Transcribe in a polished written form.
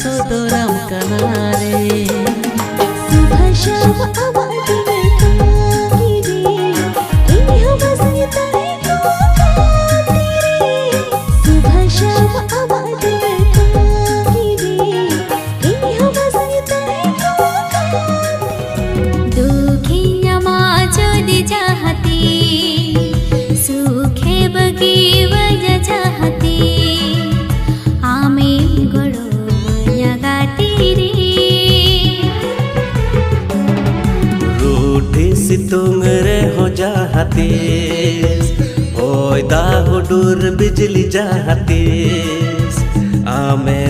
सोदोराम कनारे सुभाषाव आवाज़ सितुंग रे हो जाहतीस होय दा हुडुर बिजली जाहतीस आमे